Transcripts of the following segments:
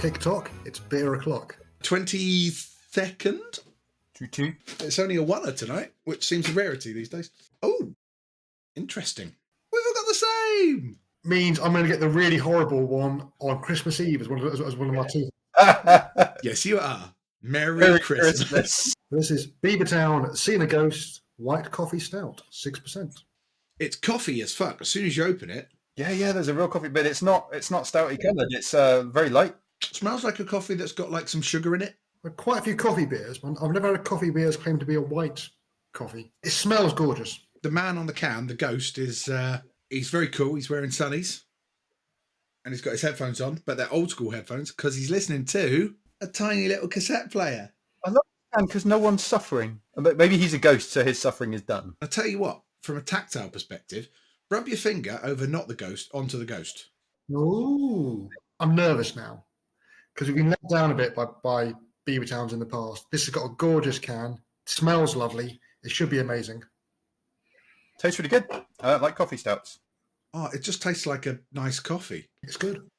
TikTok, it's beer o'clock. 22nd? 2-2. It's only a oneer tonight, which seems a rarity these days. Oh, interesting. We've all got the same. Means I'm going to get the really horrible one on Christmas Eve as one of my two. Yes, you are. Merry Christmas. This is Beavertown Seen a Ghost White Coffee Stout, 6%. It's coffee as fuck. As soon as you open it, Yeah, there's a real coffee, but it's not stouty coloured. It's very light. it smells like a coffee that's got like some sugar in it. There are quite a few coffee beers, but I've never had a coffee beer that's claimed to be a white coffee. It smells gorgeous. The man on the can, the ghost, is he's very cool. He's wearing sunnies. And he's got his headphones on, but they're old school headphones because he's listening to a tiny little cassette player. I love it because no one's suffering. But maybe he's a ghost, so his suffering is done. I'll tell you what, from a tactile perspective, rub your finger over not the ghost onto the ghost. Ooh, I'm nervous now because we've been let down a bit by Beavertowns in the past. This has got a gorgeous can, smells lovely. It should be amazing. Tastes really good. I like coffee stouts. Oh, it just tastes like a nice coffee. It's good.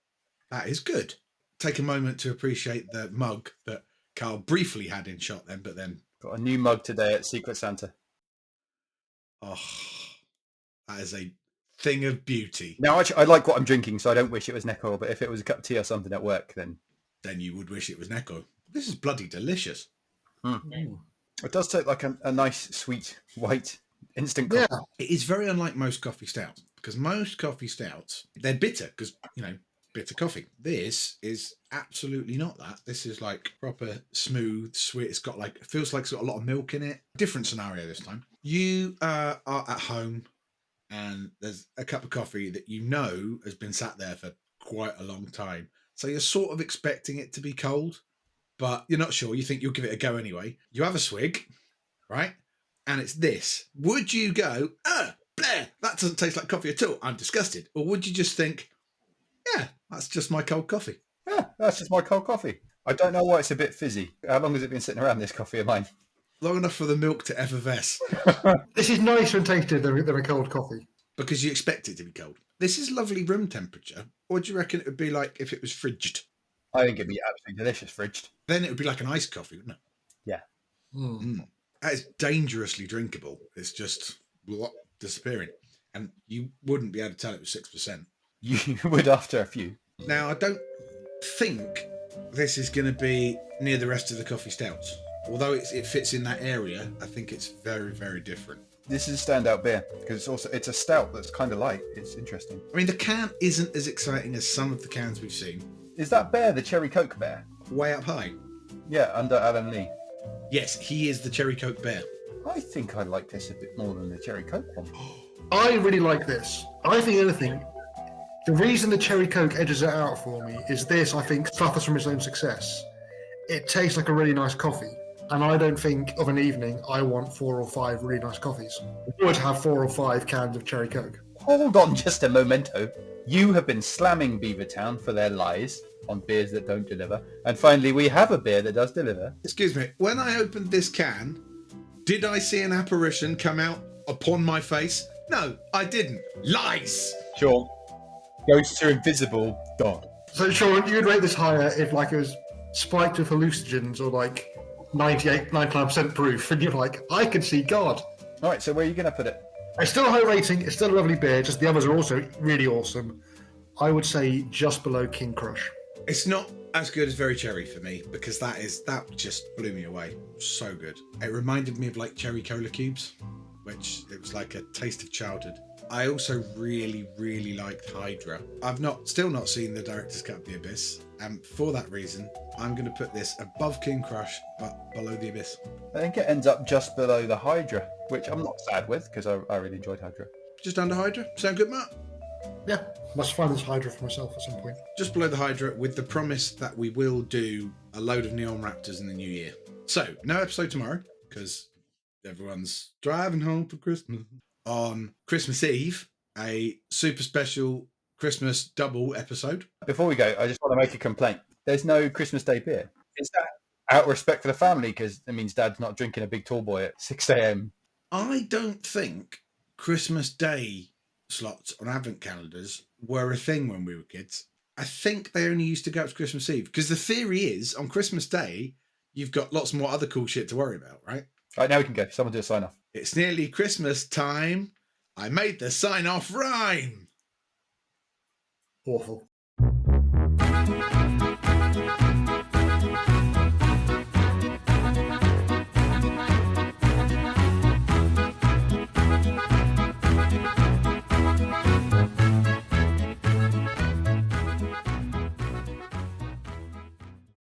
That is good. Take a moment to appreciate the mug that Carl briefly had in shot then, but then... Got a new mug today at Secret Santa. Oh, that is a thing of beauty. Now, actually, I like what I'm drinking, so I don't wish it was neck oil, but if it was a cup of tea or something at work, then... Then you would wish it was Necco. This is bloody delicious. It does taste like a nice, sweet, white, instant coffee. Yeah, It is very unlike most coffee stouts, because most coffee stouts, they're bitter, because, bitter coffee. This is absolutely not that. This is like proper smooth, sweet. It's got it feels like it's got a lot of milk in it. Different scenario this time. You are at home and there's a cup of coffee that has been sat there for quite a long time. So you're sort of expecting it to be cold, but you're not sure. You think you'll give it a go anyway. You have a swig, right? And it's this. Would you go, bleh, that doesn't taste like coffee at all. I'm disgusted. Or would you just think, yeah, that's just my cold coffee. Yeah, that's just my cold coffee. I don't know why it's a bit fizzy. How long has it been sitting around, this coffee of mine? Long enough for the milk to effervesce. this is nicer and tasted than a cold coffee. Because you expect it to be cold. This is lovely room temperature. Or do you reckon it would be like if it was fridged? I think it'd be absolutely delicious fridged. Then it would be like an iced coffee, wouldn't it? Yeah. That is dangerously drinkable. It's just disappearing. And you wouldn't be able to tell it was 6%. You would after a few. Now, I don't think this is going to be near the rest of the coffee stouts. Although it fits in that area, I think it's very, very different. This is a standout beer because it's a stout that's kind of light. It's interesting. I mean, the can isn't as exciting as some of the cans we've seen. Is that bear the Cherry Coke bear? Way up high. Yeah, under Alan Lee. Yes, he is the Cherry Coke bear. I think I like this a bit more than the Cherry Coke one. I really like this. I think anything. The reason the Cherry Coke edges it out for me is this, I think, suffers from its own success. It tastes like a really nice coffee. And I don't think of an evening I want 4 or 5 really nice coffees. I would have 4 or 5 cans of Cherry Coke. Hold on just a momento. You have been slamming Beavertown for their lies on beers that don't deliver. And finally, we have a beer that does deliver. Excuse me, when I opened this can, did I see an apparition come out upon my face? No, I didn't. Lies! Sean, ghosts are invisible. God. So, Sean, you'd rate this higher if it was spiked with hallucinogens or 99% proof, and you're like, I can see God. All right, so where are you going to put it? It's still a high rating. It's still a lovely beer. Just the others are also really awesome. I would say just below King Crush. It's not as good as Very Cherry for me because that just blew me away. So good. It reminded me of like cherry cola cubes, which it was like a taste of childhood. I also really, really liked Hydra. I've still not seen the director's cut of The Abyss, and for that reason, I'm going to put this above King Crush, but below The Abyss. I think it ends up just below the Hydra, which I'm not sad with because I really enjoyed Hydra. Just under Hydra? Sound good, Matt? Yeah, must find this Hydra for myself at some point. Just below the Hydra, with the promise that we will do a load of Neon Raptors in the new year. So, no episode tomorrow, because everyone's driving home for Christmas. On Christmas Eve, a super special Christmas double episode. Before we go, I just want to make a complaint. There's no Christmas Day beer. Is that out of respect for the family? Because it means Dad's not drinking a big tall boy at 6 a.m. I don't think Christmas Day slots on advent calendars were a thing when we were kids. I think they only used to go up to Christmas Eve because the theory is on Christmas Day you've got lots more other cool shit to worry about, right? Right, now we can go. Someone do a sign off. It's nearly Christmas time. I made the sign off rhyme. Awful.